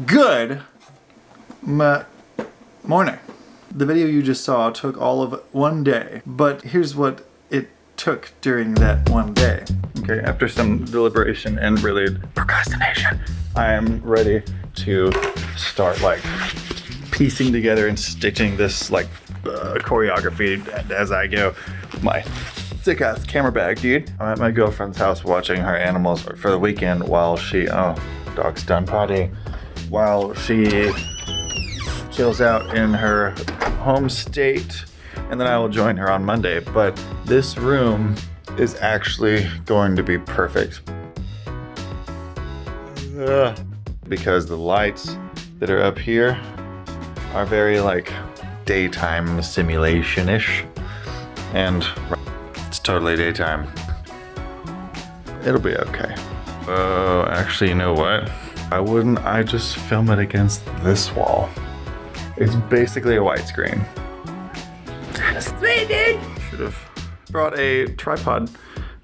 Good morning. The video you just saw took all of one day, but here's what it took during that one day. Okay, after some deliberation and really procrastination, I am ready to start like piecing together and stitching this like choreography as I go. My sick ass camera bag, dude. I'm at my girlfriend's house watching her animals for the weekend while she, oh, dog's done potty. While she chills out in her home state, and then I will join her on Monday. But this room is actually going to be perfect. Because the lights that are up here are very like daytime simulation-ish. And it's totally daytime. It'll be okay. Oh, actually, you know what? I just film it against this wall. It's basically a widescreen. Sweet, dude! Should have brought a tripod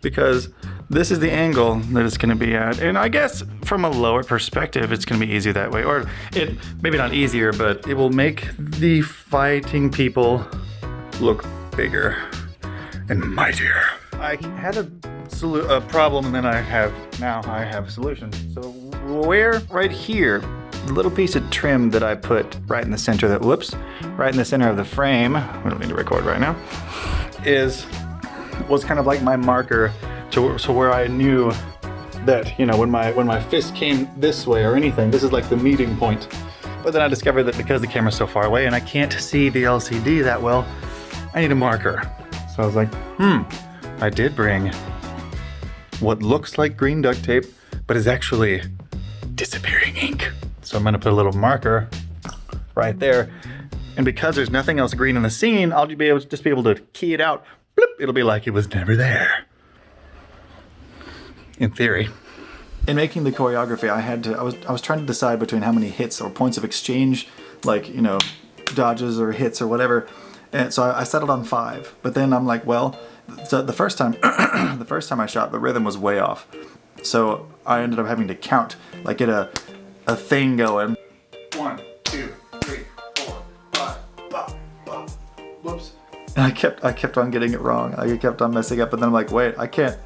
because this is the angle that it's gonna be at. And I guess from a lower perspective, it's gonna be easier that way. Or it, maybe not easier, but it will make the fighting people look bigger and mightier. I had a problem and then now I have a solution. So where right here, the little piece of trim that I put right in the center right in the center of the frame, we don't need to record right now, was kind of like my marker so where I knew that, you know, when my fist came this way or anything, this is like the meeting point. But then I discovered that because the camera's so far away and I can't see the LCD that well, I need a marker. So I was like, I did bring what looks like green duct tape, but is actually disappearing ink. So I'm gonna put a little marker right there. And because there's nothing else green in the scene, I'll be able to key it out. Bloop, it'll be like it was never there. In theory. In making the choreography, I was trying to decide between how many hits or points of exchange, like, you know, dodges or hits or whatever. And so I settled on 5. But then I'm like, well, so the first time I shot, the rhythm was way off. So I ended up having to count, like get a thing going. 1, 2, 3, 4, 5, bop, bop. Whoops. And I kept on getting it wrong. I kept on messing up, and then I'm like, wait, I can't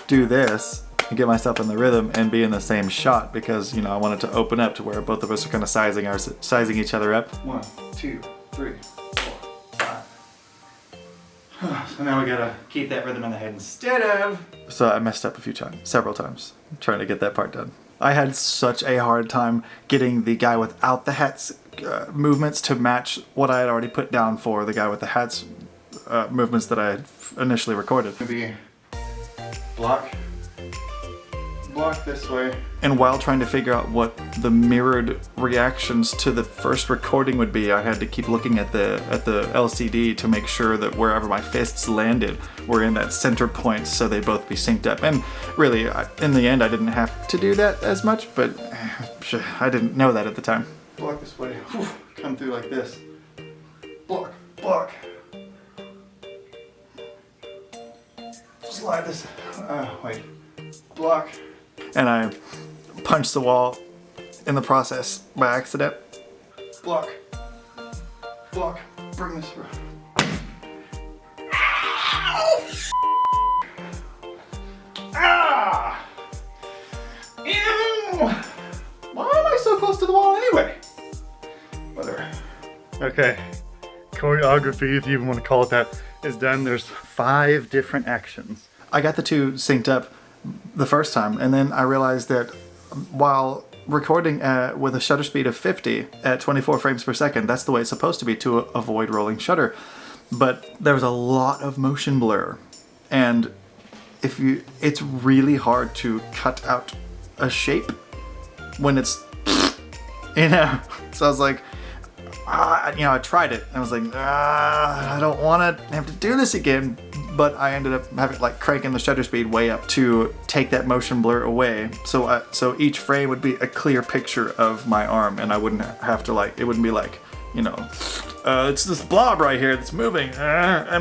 do this and get myself in the rhythm and be in the same shot because, you know, I wanted to open up to where both of us are kind of sizing each other up. 1, 2, 3, 4, 5. So now we gotta keep that rhythm in the head instead of. So I messed up several times, trying to get that part done. I had such a hard time getting the guy without the hats movements to match what I had already put down for the guy with the hats movements that I had initially recorded. Maybe block this way. And while trying to figure out what the mirrored reactions to the first recording would be, I had to keep looking at the LCD to make sure that wherever my fists landed were in that center point so they'd both be synced up. And really, in the end, I didn't have to do that as much, but I didn't know that at the time. Block this way. Whew. Come through like this. Block, block. Slide this. Wait. Block. And I punched the wall in the process by accident. Block. Block. Bring this around. Ow! Ah! Ew! Why am I so close to the wall anyway? Whatever. Okay. Choreography, if you even want to call it that, is done. There's 5 different actions. I got the 2 synced up the first time, and then I realized that while recording with a shutter speed of 50 at 24 frames per second, that's the way it's supposed to be to avoid rolling shutter. But there was a lot of motion blur, and it's really hard to cut out a shape when it's, you know. So I was like, I tried it, and I was like, I don't want to have to do this again. But I ended up having cranking the shutter speed way up to take that motion blur away. So each frame would be a clear picture of my arm, and I wouldn't have to it wouldn't be like, you know, it's this blob right here that's moving,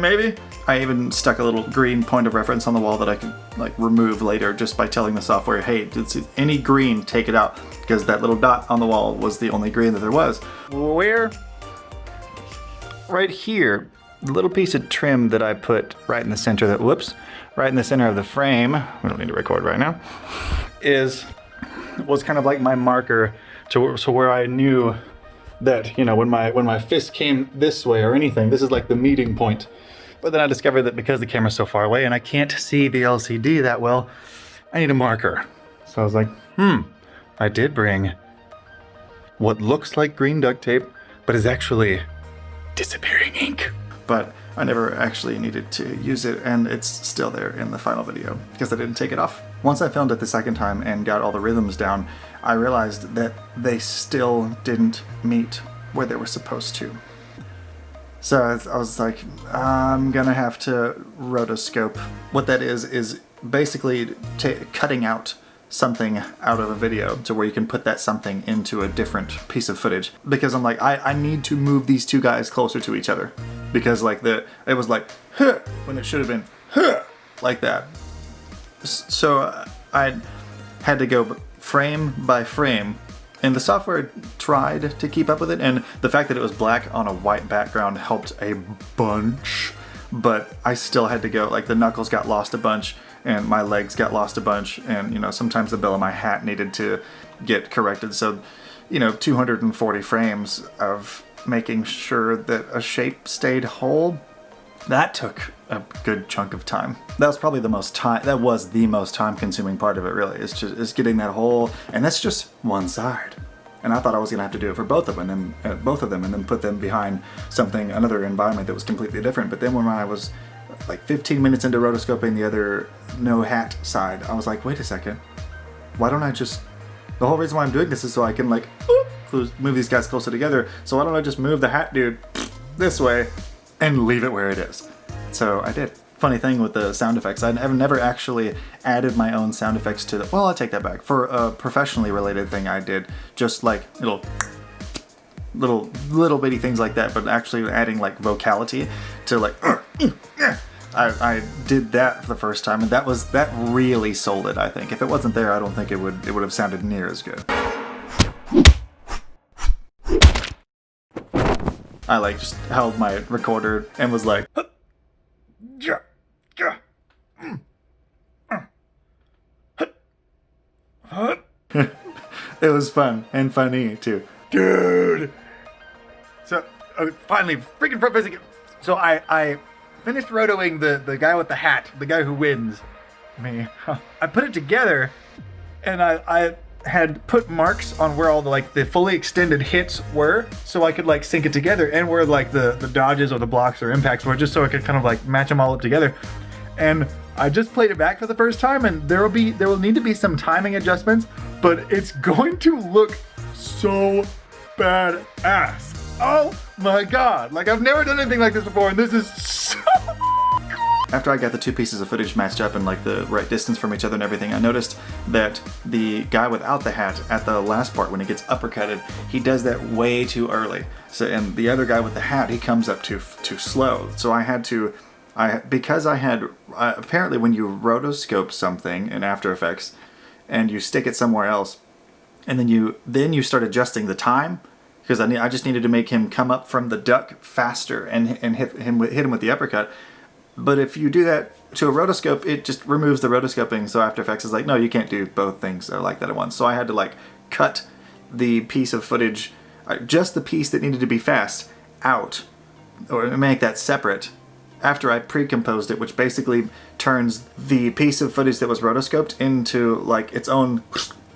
maybe? I even stuck a little green point of reference on the wall that I could like remove later just by telling the software, hey, it's any green, take it out, because that little dot on the wall was the only green that there was. Where? Right here, the little piece of trim that I put right in the center of the, right in the center of the frame, we don't need to record right now, was kind of like my marker to where I knew that, you know, when my fist came this way or anything, this is like the meeting point. But then I discovered that because the camera's so far away and I can't see the LCD that well, I need a marker. So I was like, I did bring what looks like green duct tape, but is actually disappearing ink. But I never actually needed to use it, and it's still there in the final video because I didn't take it off. Once I filmed it the second time and got all the rhythms down, I realized that they still didn't meet where they were supposed to. So I was like, I'm gonna have to rotoscope. What that is basically cutting out something out of a video to where you can put that something into a different piece of footage. Because I'm like, I need to move these two guys closer to each other. Because like it was like, huh, when it should have been, huh, like that. So I had to go frame by frame, and the software tried to keep up with it, and the fact that it was black on a white background helped a bunch, but I still had to go, like the knuckles got lost a bunch, and my legs got lost a bunch, and you know, sometimes the bill of my hat needed to get corrected, so you know, 240 frames of making sure that a shape stayed whole, that took a good chunk of time. That was probably the most time consuming part of it, really. It's getting that whole, and that's just one side. And I thought I was gonna have to do it for both of them, and then put them behind another environment that was completely different. But then when I was like 15 minutes into rotoscoping the other no hat side, I was like, wait a second, why don't I just, the whole reason why I'm doing this is so I can like, move these guys closer together, so why don't I just move the hat dude this way and leave it where it is? So I did. Funny thing with the sound effects, I've never actually added my own sound effects to the, well, I take that back. For a professionally related thing I did, just like little bitty things like that, but actually adding like vocality to like, I did that for the first time, and that really sold it, I think. If it wasn't there, I don't think it would have sounded near as good. I like just held my recorder and was like, it was fun and funny too, dude. So finally, freaking front facing. So I finished rotoing the guy with the hat, the guy who wins. Me. I put it together, and I had put marks on where all the fully extended hits were, so I could like sync it together, and where like the dodges or the blocks or impacts were, just so I could kind of like match them all up together. And I just played it back for the first time, and there will need to be some timing adjustments, but it's going to look so badass. Oh my god, like I've never done anything like this before, and this is so After I got the two pieces of footage matched up and like the right distance from each other and everything, I noticed that the guy without the hat at the last part, when he gets uppercutted, he does that way too early. So, and the other guy with the hat, he comes up too slow. So I had to, apparently when you rotoscope something in After Effects and you stick it somewhere else, and then you start adjusting the time, because I just needed to make him come up from the duck faster and hit him with the uppercut. But if you do that to a rotoscope, it just removes the rotoscoping. So After Effects is like, no, you can't do both things like that at once. So I had to like cut the piece of footage, just the piece that needed to be fast, out, or make that separate after I pre-composed it, which basically turns the piece of footage that was rotoscoped into like its own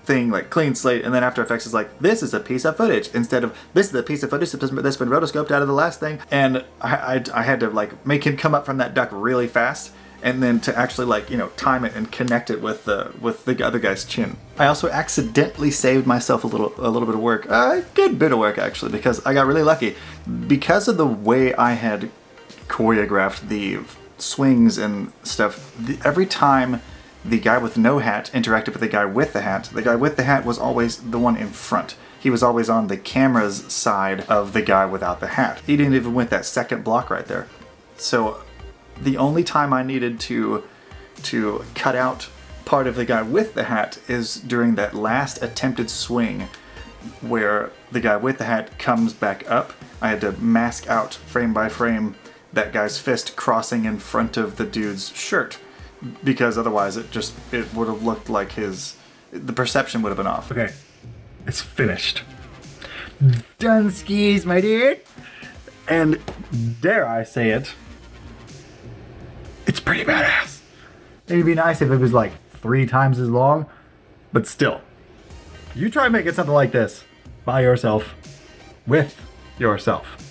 thing, like clean slate. And then After Effects is like, this is a piece of footage, instead of this is a piece of footage that's been rotoscoped out of the last thing. And I had to like make him come up from that duck really fast, and then to actually like, you know, time it and connect it with the other guy's chin. I also accidentally saved myself a little bit of work, a good bit of work actually, because I got really lucky. Because of the way I had choreographed the swings and stuff, every time the guy with no hat interacted with the guy with the hat was always the one in front. he was always on the camera's side of the guy without the hat. He didn't even win that second block right there. So the only time I needed to cut out part of the guy with the hat is during that last attempted swing where the guy with the hat comes back up. I had to mask out frame by frame that guy's fist crossing in front of the dude's shirt, because otherwise it would have looked like the perception would have been off. Okay, it's finished. Done skis, my dude. And dare I say it, it's pretty badass. It'd be nice if it was like 3 times as long, but still. You try making something like this by yourself, with yourself.